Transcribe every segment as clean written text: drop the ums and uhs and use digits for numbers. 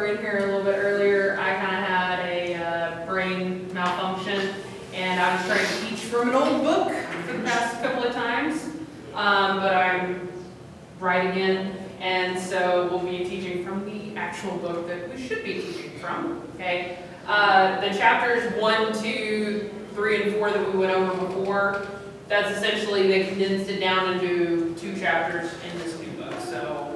in here a little bit earlier, I kind of had a brain malfunction, and I was trying to teach from an old book for the past couple of times, but I'm right again, and so we'll be teaching from the actual book that we should be teaching from. Okay, the chapters 1, 2, 3, and 4 that we went over before, that's essentially they condensed it down into 2 chapters in this new book. So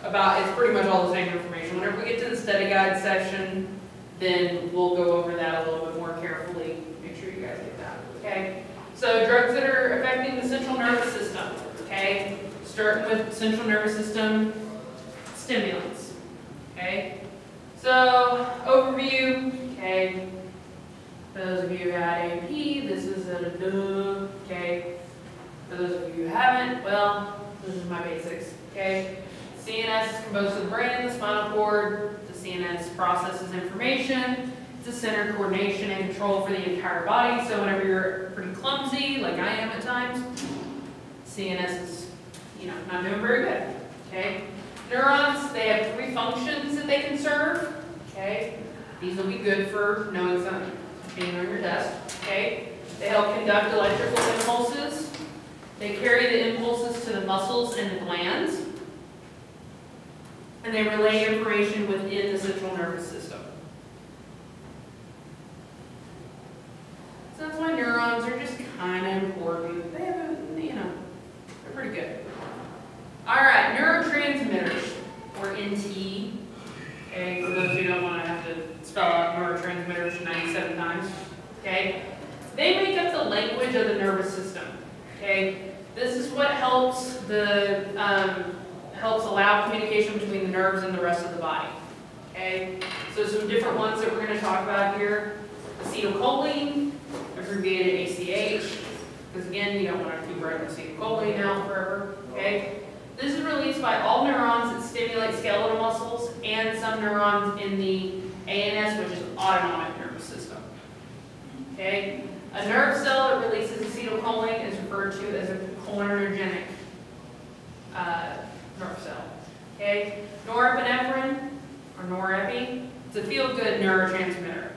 it's pretty much all the same information. Whenever we get to the study guide section, then we'll go over that a little bit more carefully. Make sure you guys get that. Okay. So drugs that are affecting the central nervous system. Okay. Starting with central nervous system stimulants. Okay. So overview. Okay. For those of you who had AP, this is a duh. Okay. For those of you who haven't, well, this is my basics. Okay. CNS is composed of the brain and the spinal cord. The CNS processes information. It's a center of coordination and control for the entire body. So whenever you're pretty clumsy, like I am at times, CNS is, not doing very good. Okay. Neurons, they have 3 functions that they can serve. Okay. These will be good for knowing something, being on your desk. Okay. They help conduct electrical impulses. They carry the impulses to the muscles and the glands. And they relay information within the central nervous system. So that's why neurons are just kind of important. They have they're pretty good. All right, neurotransmitters, or NT. Okay, for those who don't want to have to spell out neurotransmitters 97 times. Okay, they make up the language of the nervous system. Okay, this is what helps helps allow communication between the nerves and the rest of the body. Okay, so some different ones that we're going to talk about here: acetylcholine, abbreviated ACH, because again, you don't want to keep writing acetylcholine out forever. Okay, this is released by all neurons that stimulate skeletal muscles and some neurons in the ANS, which is autonomic nervous system. Okay, a nerve cell that releases acetylcholine is referred to as a cholinergic nerve cell. Okay, norepinephrine, or norepi, it's a feel-good neurotransmitter.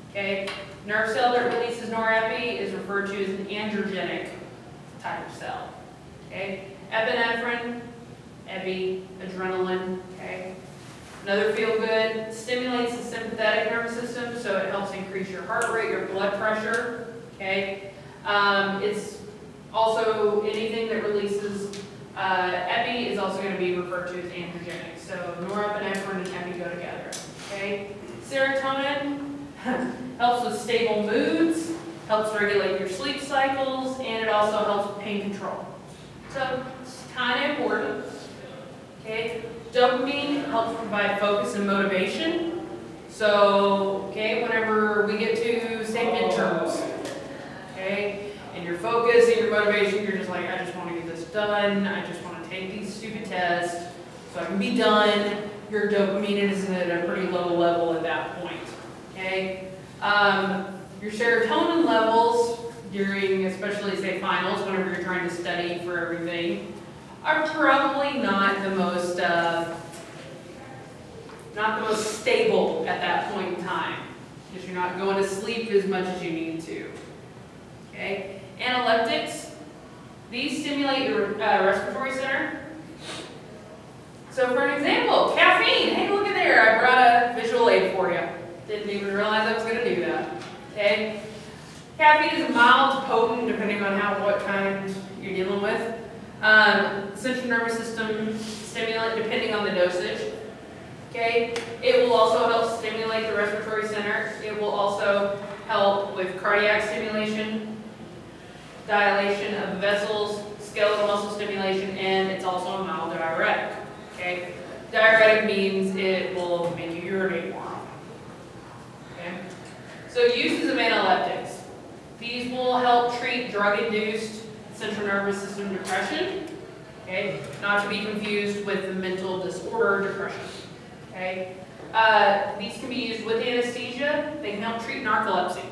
Okay, nerve cell that releases norepi is referred to as an androgenic type of cell. Okay, epinephrine, epi, adrenaline. Okay, another feel-good, stimulates the sympathetic nervous system, so it helps increase your heart rate, your blood pressure. Okay, it's also anything that releases epi is also going to be referred to as androgenic. So norepinephrine and epi go together. Okay, serotonin helps with stable moods, helps regulate your sleep cycles, and it also helps with pain control. So it's kind of important. Okay, dopamine helps provide focus and motivation. So, okay, whenever we get to, say, midterms, okay, and your focus and your motivation, you're just like, I just want to get this done. I just want to take these stupid tests so I can be done. Your dopamine is at a pretty low level at that point. Okay, your serotonin levels during, especially say finals, whenever you're trying to study for everything, are probably not the most stable at that point in time, because you're not going to sleep as much as you need to. Okay, analeptics, these stimulate your respiratory center. So for an example, caffeine. Hey, look at there, I brought a visual aid for you. Didn't even realize I was going to do that. Okay, caffeine is mild to potent, depending on what kind you're dealing with. Central nervous system stimulant, depending on the dosage. Okay, it will also help stimulate the respiratory center. It will also help with cardiac stimulation, dilation of the vessels, skeletal muscle stimulation, and it's also a mild diuretic. Okay, diuretic means it will make you urinate more often. Okay, so uses of analeptics. These will help treat drug-induced central nervous system depression. Okay, not to be confused with the mental disorder depression. Okay, these can be used with anesthesia. They can help treat narcolepsy.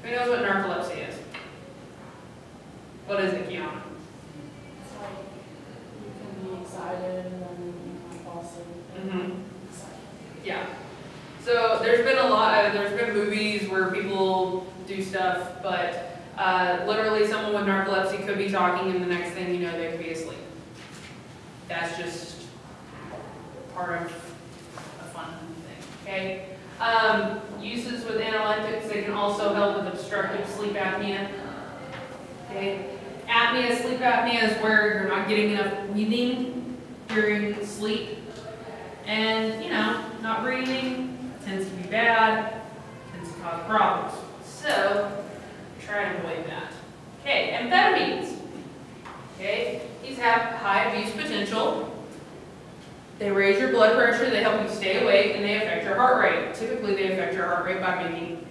Who knows what narcolepsy is? What is it, Kiana? It's like you can be excited and then you can fall asleep. Mm-hmm. It's do stuff, but literally someone with narcolepsy could be talking and the next thing you know they could be asleep. That's just part of a fun thing, okay? Uses with analytics, they can also help with obstructive sleep apnea. Okay? Apnea, sleep apnea is where you're not getting enough breathing during sleep. And, you know, not breathing tends to be bad, tends to cause problems. So, try and avoid that. Okay, amphetamines. Okay, these have high abuse potential. They raise your blood pressure, they help you stay awake, and they affect your heart rate. Typically, they affect your heart rate by making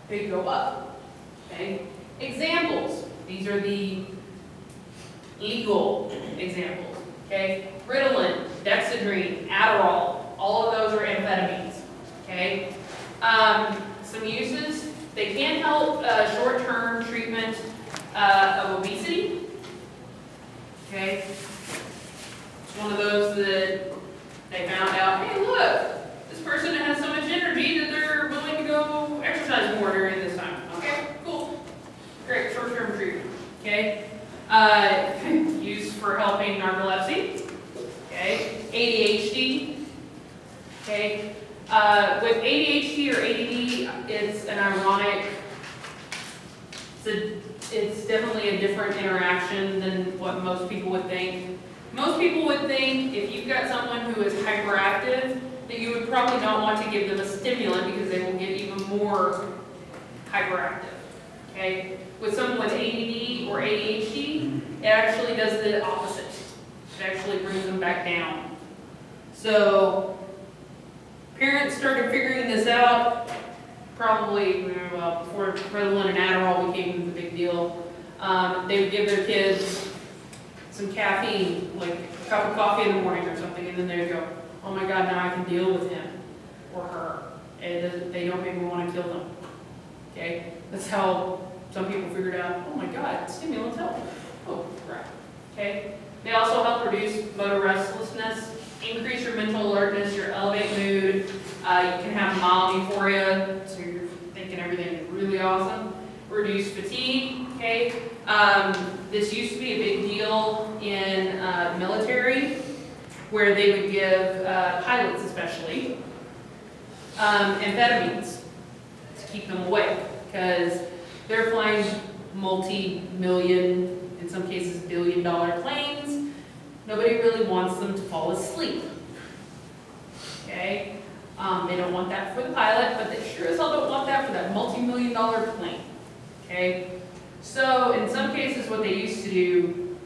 it go up. Okay? Examples. These are the legal examples. Okay? Ritalin, Dexedrine, Adderall, all of those are amphetamines. Okay? Some uses. They can help short-term treatment of obesity. Okay? It's one of those that they found out, hey, look, this person has so much energy that they're willing to go exercise more during this time. Okay, cool. Great, short-term treatment. Okay. Used for helping narcolepsy. Okay. ADHD. Okay. With ADHD or ADD, it's an ironic, it's definitely a different interaction than what most people would think. Most people would think if you've got someone who is hyperactive, that you would probably not want to give them a stimulant because they will get even more hyperactive. Okay? With someone with ADD or ADHD, it actually does the opposite. It actually brings them back down. So, parents started figuring this out probably, well, before Ritalin and Adderall became the big deal. They would give their kids some caffeine, like a cup of coffee in the morning or something, and then they would go, oh my God, now I can deal with him or her. And they don't make me want to kill them. Okay? That's how some people figured out, oh my God, stimulants help. Oh, crap. Okay? They also help reduce motor restlessness, increase your mental alertness, your elevate mood. You can have mild euphoria, so you're thinking everything is really awesome. Reduce fatigue, okay? This used to be a big deal in military, where they would give pilots especially amphetamines to keep them awake, because they're flying multi-million, in some cases billion-dollar planes. Nobody really wants them to fall asleep. Okay? They don't want that for the pilot, but they sure as hell don't want that for that multi-million-dollar plane. Okay? So in some cases what they used to do,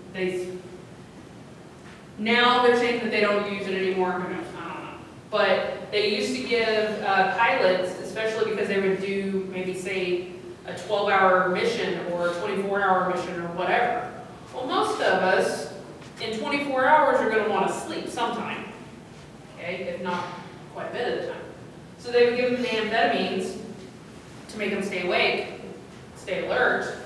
now they're saying that they don't use it anymore, who knows, I don't know. But they used to give pilots, especially because they would do maybe say a 12-hour mission or a 24-hour mission or whatever. Well, most of us in 24 hours are going to want to sleep sometime, okay, if not quite a bit of the time. So they would give them the amphetamines to make them stay awake, stay alert,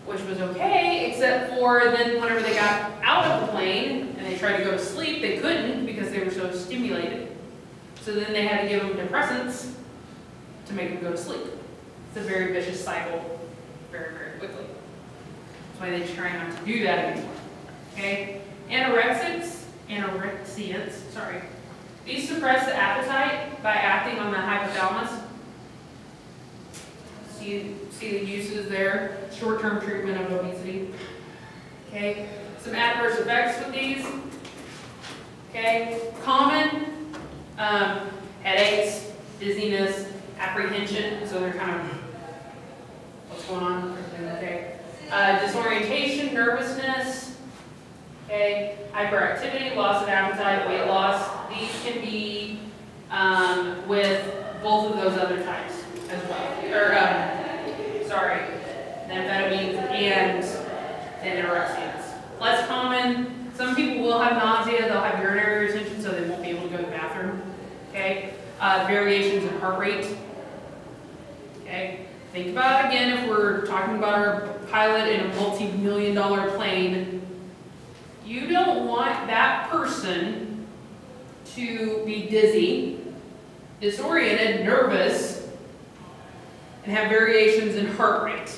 which was okay, except for then whenever they got out of the plane and they tried to go to sleep, they couldn't because they were so stimulated. So then they had to give them depressants to make them go to sleep. It's a very vicious cycle very, very quickly. That's why they try not to do that anymore. Okay? Anorexiants, sorry. These suppress the appetite by acting on the hypothalamus. See the uses there, short-term treatment of obesity. Okay, some adverse effects with these. Okay, common headaches, dizziness, apprehension. So they're kind of, what's going on? Okay, disorientation, nervousness. Okay, hyperactivity, loss of appetite, weight loss. These can be with both of those other types as well. Or, the amphetamines and anorexians. Less common. Some people will have nausea, they'll have urinary retention, so they won't be able to go to the bathroom. Okay? Variations in heart rate. Okay? Think about, again, if we're talking about our pilot in a multi-million-dollar plane, you don't want that person to be dizzy, disoriented, nervous, and have variations in heart rate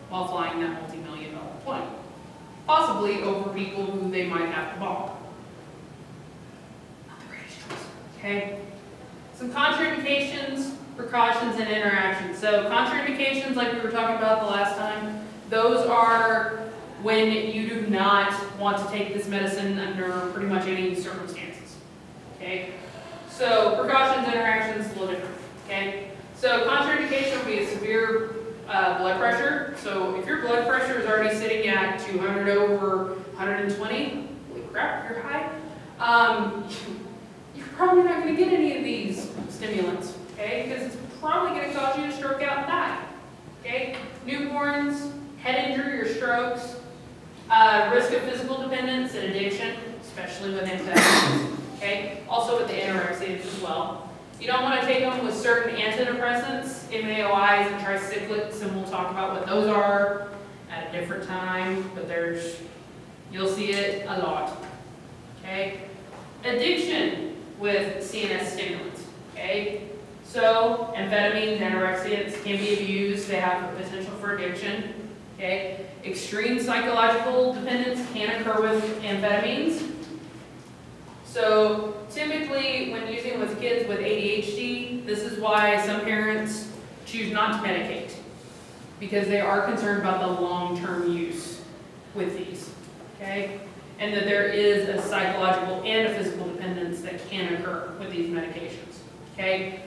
while flying that multi-million-dollar plane, possibly over people who they might have to bomb. Not the greatest choice, okay? Some contraindications, precautions, and interactions. So contraindications, like we were talking about the last time, those are when you do not want to take this medicine under pretty much any circumstances, okay? So precautions, interactions, a little different, okay? So contraindication would be a severe blood pressure. So if your blood pressure is already sitting at 200 over 120, holy crap, you're high, you're probably not going to get any of these stimulants, okay? Because it's probably going to cause you to stroke out and die, okay? Newborns, head injury or strokes, risk of physical dependence and addiction, especially with amphetamines, okay? Also with the anorexics as well. You don't want to take them with certain antidepressants, MAOIs and tricyclics, and we'll talk about what those are at a different time, but you'll see it a lot, okay? Addiction with CNS stimulants, okay? So amphetamines, anorexics can be abused. They have a potential for addiction, okay? Extreme psychological dependence can occur with amphetamines. So typically when using with kids with ADHD, this is why some parents choose not to medicate, because they are concerned about the long-term use with these, okay? And that there is a psychological and a physical dependence that can occur with these medications, okay?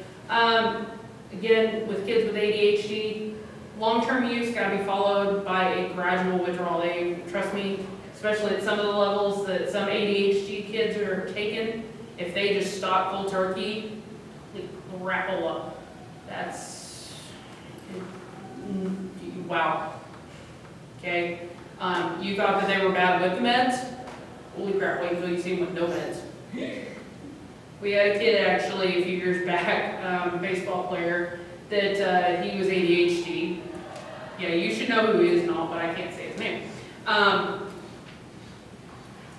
Again, with kids with ADHD, long-term use got to be followed by a gradual withdrawal. Trust me, especially at some of the levels that some ADHD kids are taking, if they just stop cold turkey, crapola. That's, wow. Okay, you thought that they were bad with the meds? Holy crap, wait until you see them with no meds. We had a kid actually a few years back, a baseball player, that he was ADHD. Yeah, you should know who he is and all, but I can't say his name.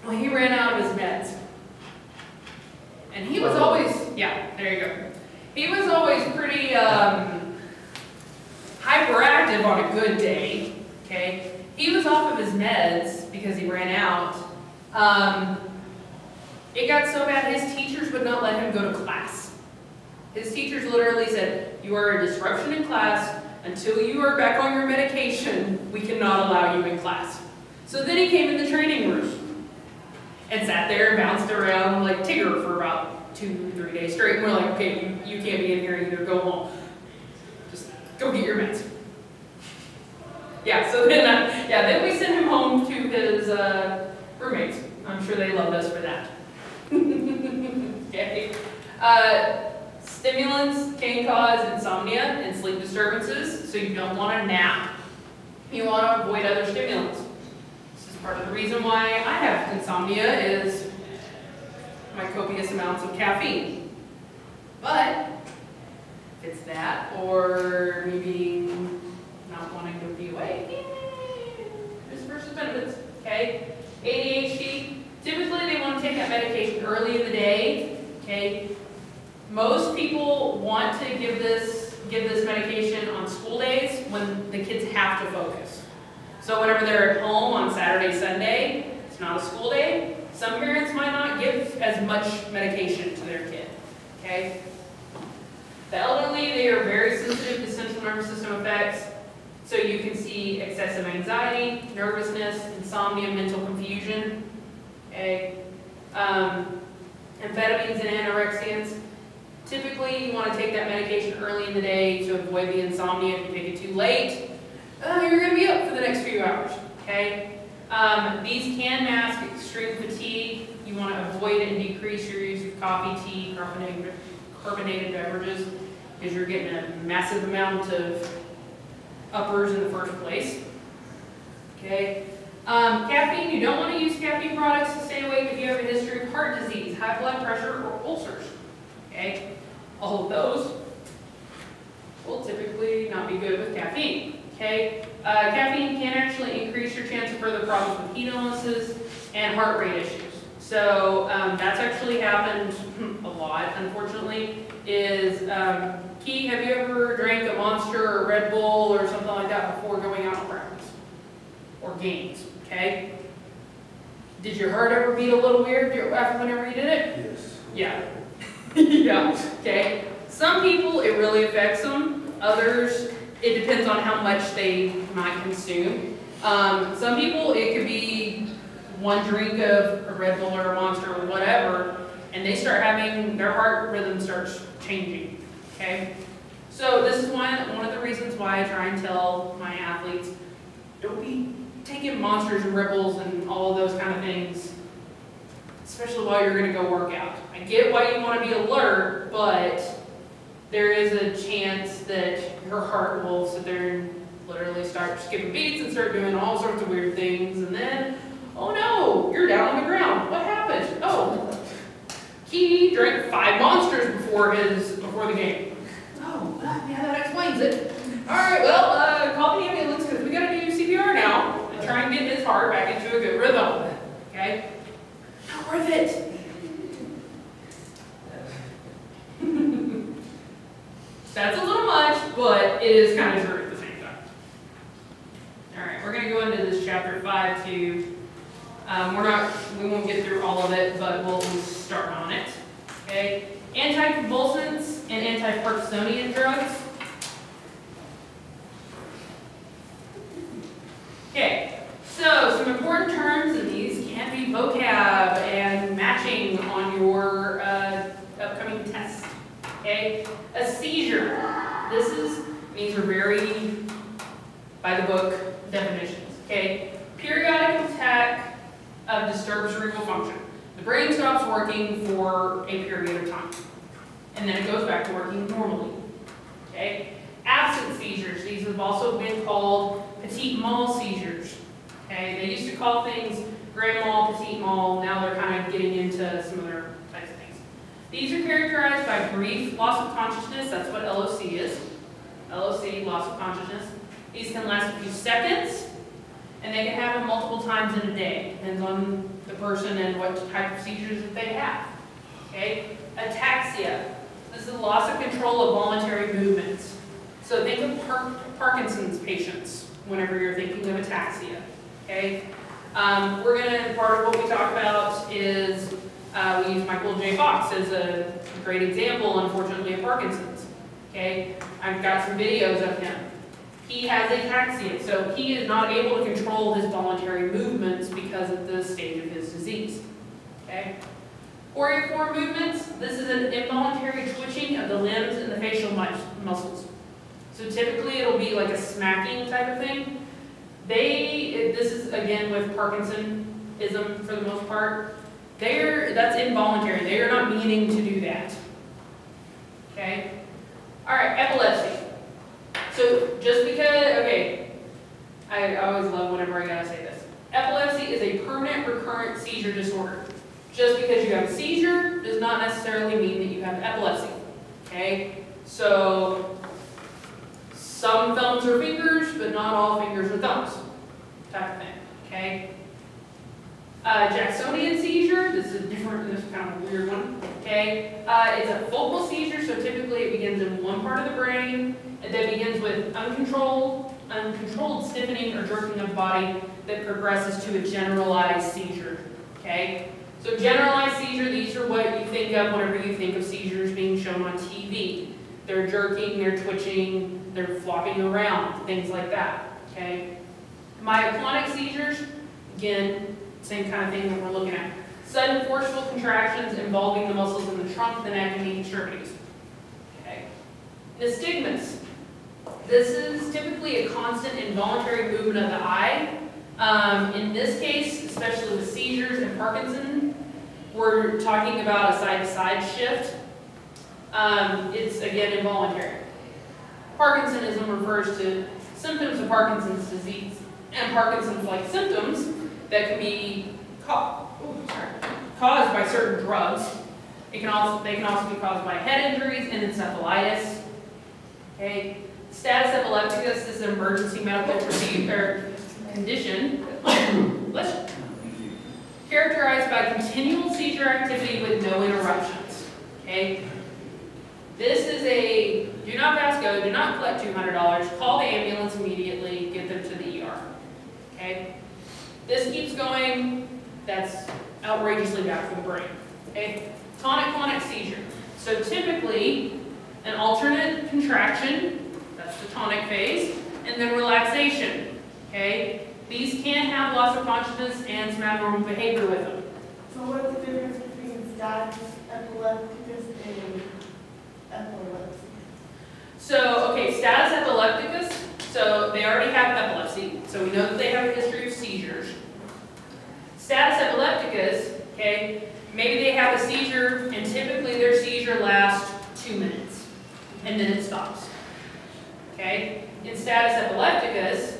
Well, he ran out of his meds. And he was always, yeah, there you go. He was always pretty hyperactive on a good day, okay? He was off of his meds because he ran out. It got so bad his teachers would not let him go to class. His teachers literally said, "You are a disruption in class. Until you are back on your medication, we cannot allow you in class." So then he came in the training room and sat there and bounced around like Tigger for about 2-3 days straight. And we're like, "Okay, you can't be in here either. Go home. Just go get your meds." Yeah, so then, then we sent him home to his roommates. I'm sure they loved us for that. Okay. Stimulants can cause insomnia and sleep disturbances, so you don't want to nap. You want to avoid other stimulants. This is part of the reason why I have insomnia, is my copious amounts of caffeine. But if it's that, or maybe not wanting to be awake, there's versus benefits. Okay. ADHD, typically they want to take that medication early in the day. Okay. Most people want to give this medication on school days when the kids have to focus. So whenever they're at home on Saturday, Sunday, it's not a school day. Some parents might not give as much medication to their kid. Okay. The elderly, they are very sensitive to central nervous system effects. So you can see excessive anxiety, nervousness, insomnia, mental confusion. Okay. Amphetamines and anorexians. Typically, you want to take that medication early in the day to avoid the insomnia. If you take it too late, you're going to be up for the next few hours. Okay. These can mask extreme fatigue. You want to avoid and decrease your use of coffee, tea, carbonated beverages, because you're getting a massive amount of uppers in the first place. Okay. Caffeine, you don't want to use caffeine products to stay awake if you have a history of heart disease, high blood pressure, or ulcers. Okay. All of those will typically not be good with caffeine. Okay. Caffeine can actually increase your chance of further problems with heat illnesses and heart rate issues. So that's actually happened a lot, unfortunately, is Key, have you ever drank a Monster or a Red Bull or something like that before going out on practice? Or games, okay? Did your heart ever beat a little weird after whenever you did it? Yes. Yeah. Yeah, okay. Some people, it really affects them. Others, it depends on how much they might consume. Some people, it could be one drink of a Red Bull or a Monster or whatever, and they start having, their heart rhythm starts changing, okay? So this is one of the reasons why I try and tell my athletes, don't be taking Monsters and Red Bulls and all of those kind of things, especially while you're gonna go work out. I get why you wanna be alert, but there is a chance that your heart will sit there and literally start skipping beats and start doing all sorts of weird things, and then, oh no, you're down on the ground. What happened? Oh, he drank 5 Monsters before the game. Oh, yeah, that explains it. All right, well, call the ambulance because we got to do CPR now and try and get his heart back into a good rhythm. Okay? Not worth it. That's a little much, but it is kind of true at the same time. All right, we're going to go into this chapter 5 too. We won't get through all of it, but we'll start on it. Okay, anticonvulsants and antiparkinsonian drugs. Okay, so some important terms in these can be vocab and matching on your upcoming test. Okay, a seizure. These are very by the book definitions. Okay, periodic attack of disturbed cerebral function. The brain stops working for a period of time, and then it goes back to working normally. Okay? Absent seizures. These have also been called petit mal seizures. Okay? They used to call things grand mal, petit mal. Now they're kind of getting into some other types of things. These are characterized by brief loss of consciousness. That's what LOC is. LOC, loss of consciousness. These can last a few seconds, and they can happen multiple times in a day. Depends on the person and what type of seizures that they have. Okay? Ataxia. This is the loss of control of voluntary movements. So think of Parkinson's patients whenever you're thinking of ataxia. Okay? Part of what we talk about is we use Michael J. Fox as a great example, unfortunately, of Parkinson's. Okay? I've got some videos of him. He has ataxia, so he is not able to control his voluntary movements because of the stage of his disease. Okay? Choreiform movements, this is an involuntary twitching of the limbs and the facial muscles. So typically it'll be like a smacking type of thing. This is again with Parkinsonism for the most part. That's involuntary. They are not meaning to do that. Okay? All right, epilepsy. So just because, okay, I always love whenever I gotta say this. Epilepsy is a permanent recurrent seizure disorder. Just because you have a seizure does not necessarily mean that you have epilepsy. Okay? So some thumbs are fingers, but not all fingers are thumbs. Type of thing. Okay? Jacksonian seizure, this is different, this is kind of a weird one. Okay? It's a focal seizure, so typically it begins in one part of the brain. It then begins with uncontrolled stiffening or jerking of the body that progresses to a generalized seizure. Okay? So generalized seizure, these are what you think of whenever you think of seizures being shown on TV. They're jerking, they're twitching, they're flopping around, things like that. Okay? Myoclonic seizures, again, same kind of thing that we're looking at. Sudden forceful contractions involving the muscles in the trunk, the neck, and the extremities. Okay? Nystagmus. This is typically a constant involuntary movement of the eye. In this case, especially with seizures and Parkinson, we're talking about a side-to-side shift. It's, again, involuntary. Parkinsonism refers to symptoms of Parkinson's disease and Parkinson's-like symptoms that can be caused by certain drugs. They can also be caused by head injuries and encephalitis. Okay. Status epilepticus is an emergency medical condition characterized by continual seizure activity with no interruptions. Okay. This is Do not pass go, do not collect $200, call the ambulance immediately, get them to the ER. Okay? This keeps going, that's outrageously bad for the brain. Okay? Tonic-clonic seizure. So typically, an alternate contraction, that's the tonic phase, and then relaxation. Okay? These can have loss of consciousness and some abnormal behavior with them. So what's the difference between status epilepticus and epilepsy? So, okay, status epilepticus, so they already have epilepsy, so we know that they have a history of seizures. Status epilepticus, okay, maybe they have a seizure, and typically their seizure lasts 2 minutes, and then it stops. Okay? In status epilepticus,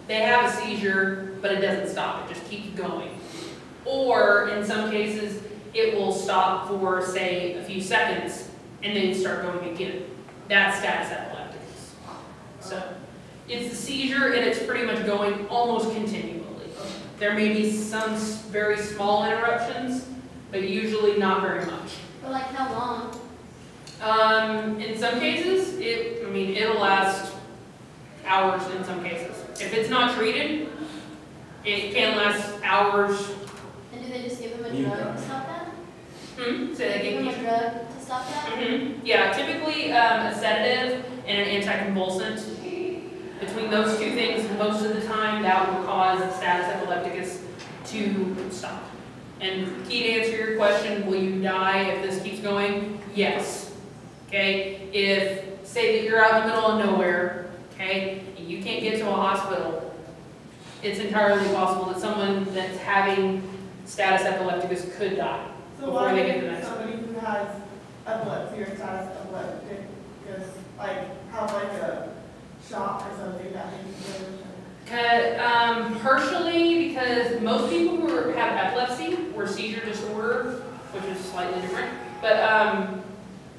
they have a seizure, but it doesn't stop, it just keeps going. Or, in some cases, it will stop for, say, a few seconds, and then start going again. That's status epilepticus. So, it's the seizure, and it's pretty much going almost continually. There may be some very small interruptions, but usually not very much. For like how long? In some cases, it'll last hours in some cases. If it's not treated, it can last hours. And do they just give them a drug to stop that? Say that again. Give them a drug to stop that? Yeah, typically a sedative and an anticonvulsant. Between those two things, most of the time, that will cause status epilepticus to stop. And key to answer your question, will you die if this keeps going? Yes. Okay? If, say that you're out in the middle of nowhere, okay, and you can't get to a hospital, it's entirely possible that someone that's having status elepticus could die before they get the medicine. Somebody who has epilepsy or status epilepticus, like, have like a shock or something that makes you Partially, because most people who have epilepsy or seizure disorder, which is slightly different, but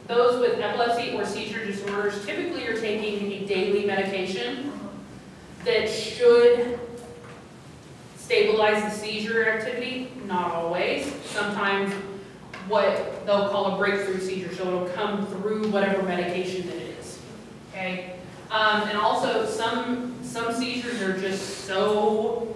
those with epilepsy or seizure disorders typically are taking a daily medication that should stabilize the seizure activity, not always. Sometimes what they'll call a breakthrough seizure, so it'll come through whatever medication it is, okay? And also, some seizures are just so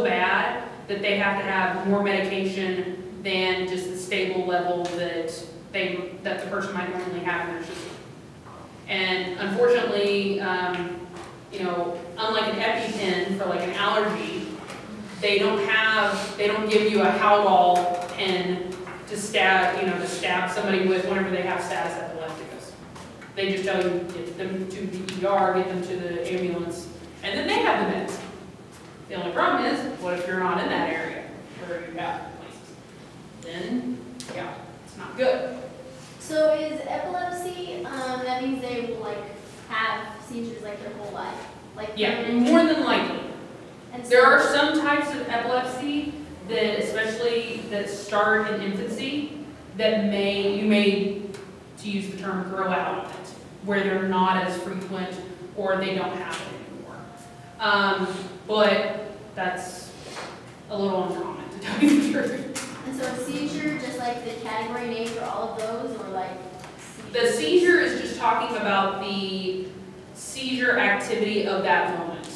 bad that they have to have more medication than just the stable level that the person might normally have in their system. And unfortunately, unlike an EpiPen for like an allergy, they don't give you a Haldol pen to stab somebody with whenever they have status epilepticus. They just tell you get them to the ER, get them to the ambulance, and then they have the meds. The only problem is, what if you're not in that area where you have places? Then, yeah, it's not good. So is epilepsy, that means they will like have seizures like their whole life? Like Yeah, more than likely. And so, There are some types of epilepsy that, especially that start in infancy, that you may, to use the term, grow out of it, where they're not as frequent or they don't have it anymore. But that's a little uncommon, to tell you the truth. And so is seizure just like the category name for all of those, or like The seizure is just talking about the seizure activity of that moment.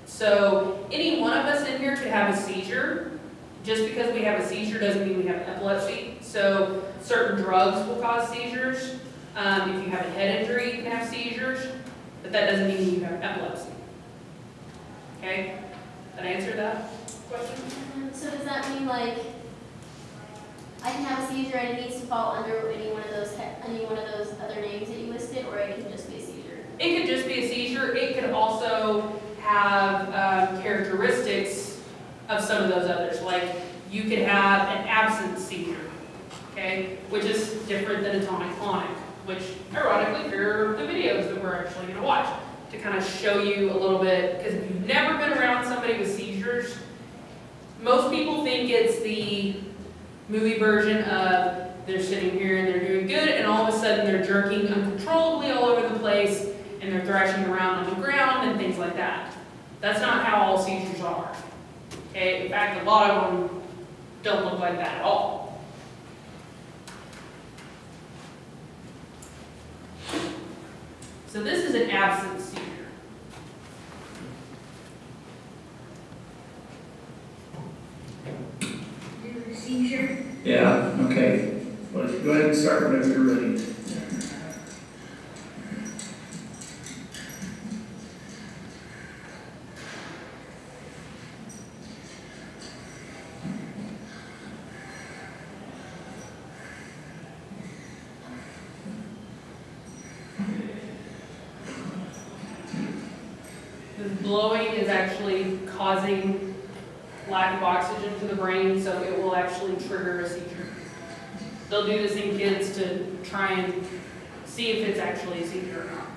So any one of us in here could have a seizure. Just because we have a seizure doesn't mean we have epilepsy. So certain drugs will cause seizures. If you have a head injury, you can have seizures, but that doesn't mean you have epilepsy. Okay? Did I answer that question? So does that mean like I can have a seizure and it needs to fall under any one of those other names that you listed, or it can just be a seizure? It could just be a seizure. It could also have characteristics of some of those others. Like you could have an absent seizure, okay, which is different than a tonic-clonic, which ironically are the videos that we're actually going to watch to kind of show you a little bit, because if you've never been around somebody with seizures, most people think it's the movie version of they're sitting here and they're doing good, and all of a sudden they're jerking uncontrollably all over the place, and they're thrashing around on the ground and things like that. That's not how all seizures are. Okay? In fact, a lot of them don't look like that at all. So this is an absent seizure. Seizure? Yeah, okay. Well, go ahead and start whenever you're ready. This blowing is actually causing lack of oxygen to the brain, so it will actually trigger a seizure. They'll do this in kids to try and see if it's actually a seizure or not.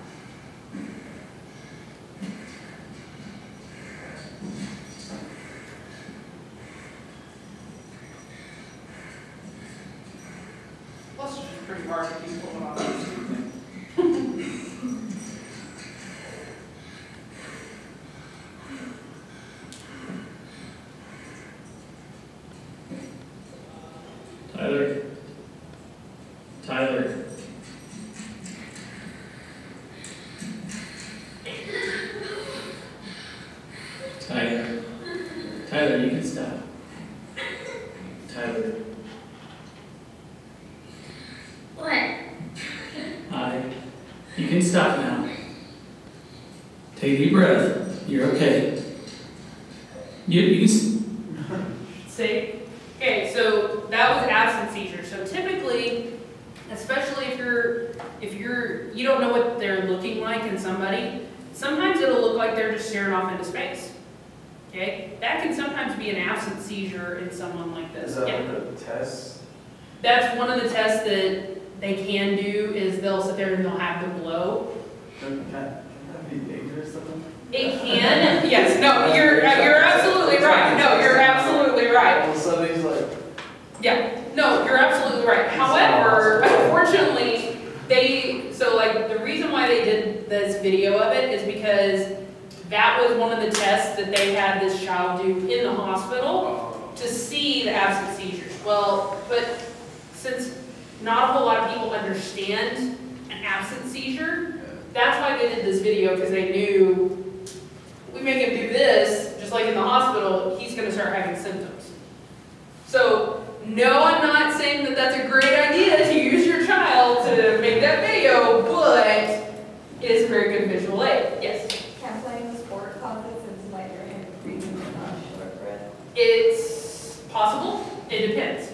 Plus, it's just pretty hard to keep pulling off these things. Tyler. Tyler. Tyler. Tyler, you can stop. Tyler. What? Hi. You can stop now. Take a deep breath. You're okay. You can. See? Okay, so that was absent seizure. So typically, especially if you don't know what they're looking like in somebody, sometimes it'll look like they're just staring off into space. Okay? That can sometimes be an absent seizure in someone like this. Is that Yeah. one of the tests? That's one of the tests that they can do is they'll sit there and they'll have to blow. Can that be dangerous to them? It can, yes, no, you're absolutely right. No, you're absolutely right. All of a sudden he's like, Yeah, no, you're absolutely right. However, unfortunately, the reason why they did this video of it is because that was one of the tests that they had this child do in the hospital to see the absent seizures. Well, but since not a whole lot of people understand an absent seizure, that's why they did this video, because they knew we make him do this, just like in the hospital, he's going to start having symptoms. So, no, I'm not saying that that's a great idea to use your child to make that video, but it is a very good visual aid. Yes? Can playing the sport cause it since like you're in breathing and not short breath? It's possible. It depends.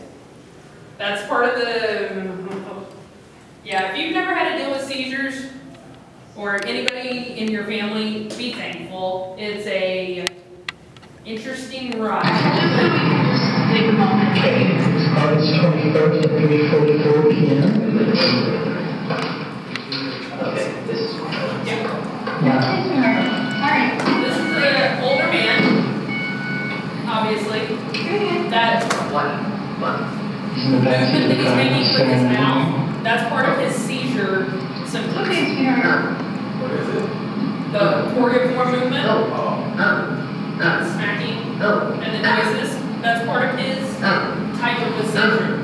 That's part of the... Yeah, if you've never had to deal with seizures, or anybody in your family, be thankful. It's a interesting ride. Take a moment. August 21st at 3:44 p.m. Okay, this is one. Yeah. Alright. This is an older man, obviously. That He's in the back seat movement of that the car. he's making with his staring at mouth, that's part of his seizure symptoms. Okay, sweetheart. what is it? The choreoform movement, smacking, Oh. and the noises, that's part of his type of a seizure.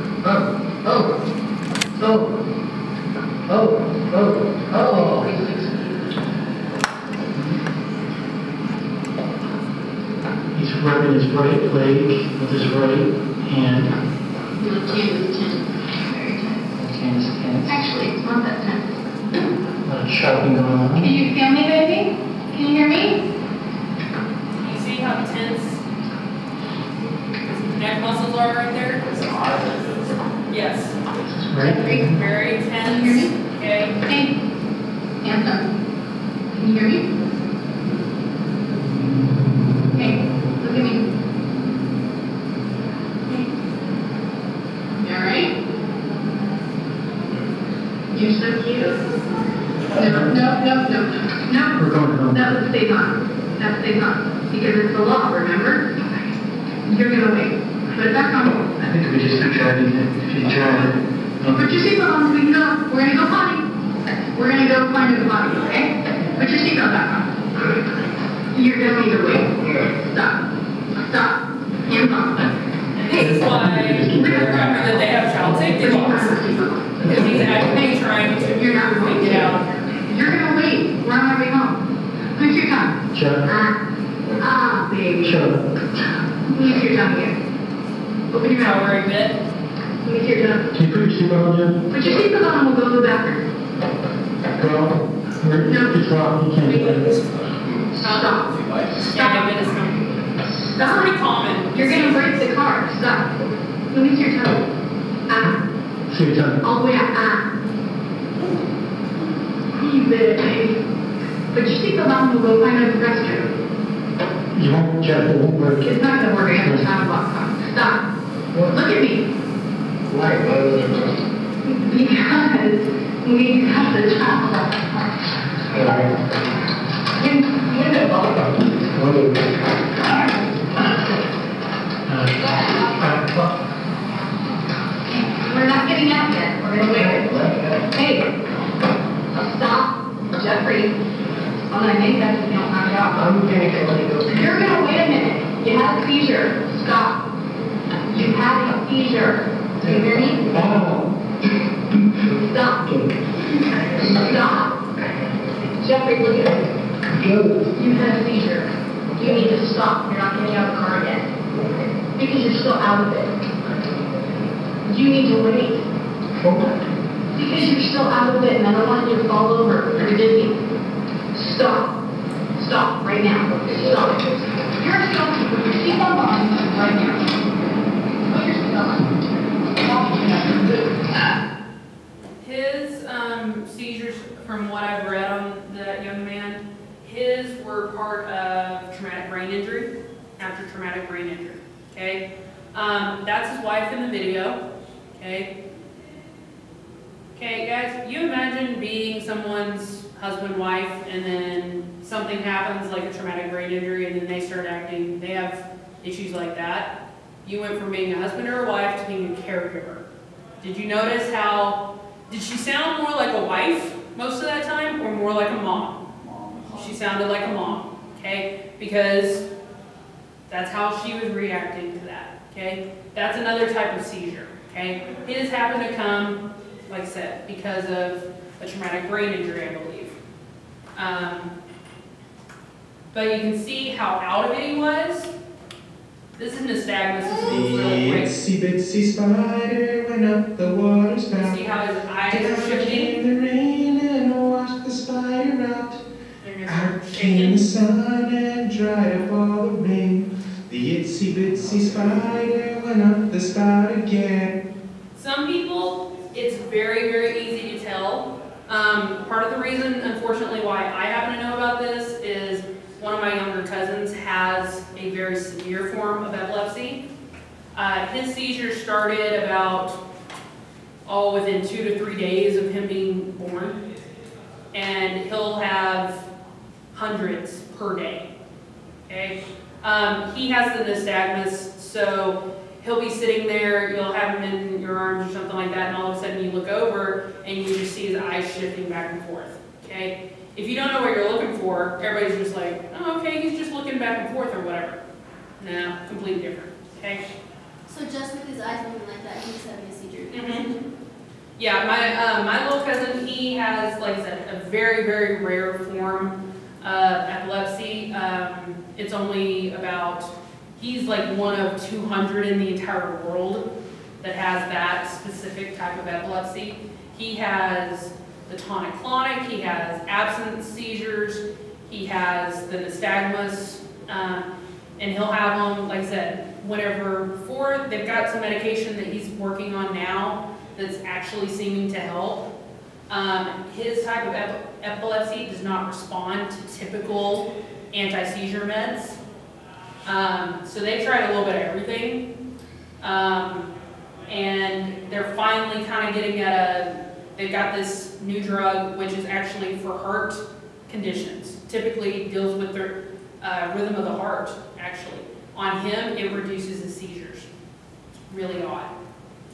He's rubbing his right leg with his right hand. Your chin is tense. Very tense. Hands tense. Actually, it's not that tense. A lot of chopping going on. Can you feel me, baby? Can you hear me? You see how tense his neck muscles are right there? It's an eye that does. Yes, Right? very tense. Can you hear me? Okay. Hey, hands up. Can you hear me? Hey, look at me. Hey. You alright? You're so cute. No. We're going home. That stays on. That stays on. Because it's the law, remember? You're gonna wait. Put it back on. I think we just keep driving it. If you drive it. Put your seatbelt on so we can go. We're gonna go potty. We're gonna go find a potty, okay? Put your seatbelt back on. You're gonna need to wait. Stop. Hands off. And this is why we're happy that they have child safety laws. Because he's actively trying to You're not going get to. out of here. You're gonna wait. Chuck. Baby. Chuck. Let me see your tongue again. Open your How mouth. very good. Let me see your tongue. Can you put your seatbelt on, Jim? Put your seatbelt on and we'll go to the bathroom. Girl, it's wrong, you can't do that. Stop. Yeah, Stop. good is coming. That's Stop. pretty common. You're gonna break the car. Stop. Let me see your tongue. See your tongue. All the way up. You baby. Put your seatbelt on and we'll go find a restroom. You won't, Jeff, it won't work. It's not gonna work. I have a time clock on. Stop. Look at me. Why? Because we have the time clock on. When the We're not getting out yet. We're gonna wait. Hey, stop, Jeffrey. I'm gonna make that if you don't knock it off. I'm gonna You're gonna wait a minute. You had a seizure. Stop. You had a seizure. Do you hear me? Stop. Stop. Jeffrey, look at me. You had a seizure. You need to stop. You're not getting out of the car yet. Because you're still out of it. You need to wait. Because you're still out of it and I don't want you to fall over. You're dizzy. Stop. Stop right now. Stop. You're stopping. Put your seatbelt on right now. Put your seatbelt on. His seizures, from what I've read on that young man, his were part of traumatic brain injury, after traumatic brain injury, okay? That's his wife in the video, okay? Okay, guys, you imagine being someone's husband, wife, and then something happens like a traumatic brain injury and then they start acting, they have issues like that. You went from being a husband or a wife to being a caregiver. Did you notice how, did she sound more like a wife most of that time or more like a mom? She sounded like a mom, okay? Because that's how she was reacting to that, okay? That's another type of seizure, okay? His happened to come, like I said, because of a traumatic brain injury, I believe. But you can see how out of it he was. This is nystagmus. This is really quick. Itsy bitsy spider went up the water spout. See how his eyes are shifting? Came the rain and washed the spider out. Out came Shaking. the sun and dried up all the rain. The itsy bitsy spider went up the spout again. Some people, it's very, very easy to tell. Part of the reason, unfortunately, why I happen to know about this is one of my younger cousins has a very severe form of epilepsy. His seizures started about, within 2 to 3 days of him being born. And he'll have hundreds per day, okay? He has the nystagmus, so he'll be sitting there, you'll have him in your arms or something like that, and all of a sudden you look over and you just see his eyes shifting back and forth, okay? If you don't know what you're looking for, everybody's just like, oh, okay, he's just looking back and forth or whatever. No, completely different, okay? So just with his eyes moving like that, he's having a seizure. Mm-hmm. Yeah, my little cousin, he has, like I said, a very, very rare form of epilepsy. It's only about, he's like one of 200 in the entire world that has that specific type of epilepsy. He has the tonic-clonic, he has absence seizures, he has the nystagmus, and he'll have them, like I said, whenever before. They've got some medication that he's working on now that's actually seeming to help. His type of epilepsy does not respond to typical anti-seizure meds. So they've tried a little bit of everything. And they're finally kind of getting at they've got this new drug which is actually for heart conditions. Typically deals with the rhythm of the heart, actually. On him, it reduces his seizures. It's really odd.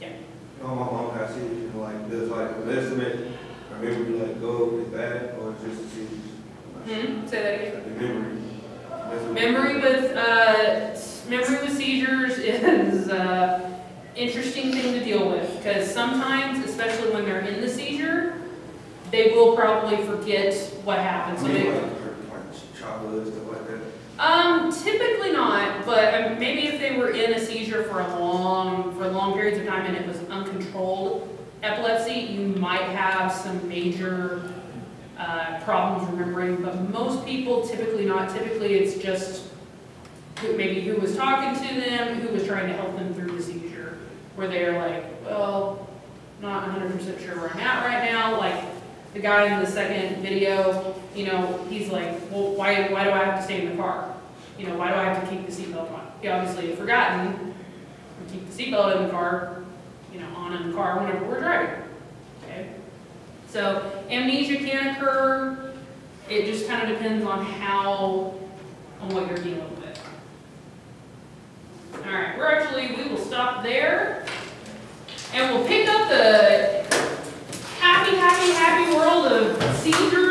Yeah. My mom has seizures like this, like an estimate. I remember you like go is bad or it's just a seizures. Say that again. The memory. Memory with seizures is an interesting thing to deal with because sometimes, especially when they're in the seizure, they will probably forget what happened. So I mean, they, like chocolate, stuff like Typically not, but maybe if they were in a seizure for long periods of time and it was uncontrolled epilepsy, you might have some major problems remembering, but most people typically not. Typically it's just maybe who was talking to them, who was trying to help them through the seizure, where they're like, well, not 100% sure where I'm at right now. Like the guy in the second video, you know, he's like, well, why do I have to stay in the car? You know, why do I have to keep the seatbelt on? He obviously had forgotten to keep the seatbelt in the car, you know, on in the car whenever we're driving. Okay? So amnesia can occur. It just kind of depends on on what you're dealing with. All right, we will stop there, and we'll pick up the happy world of seizures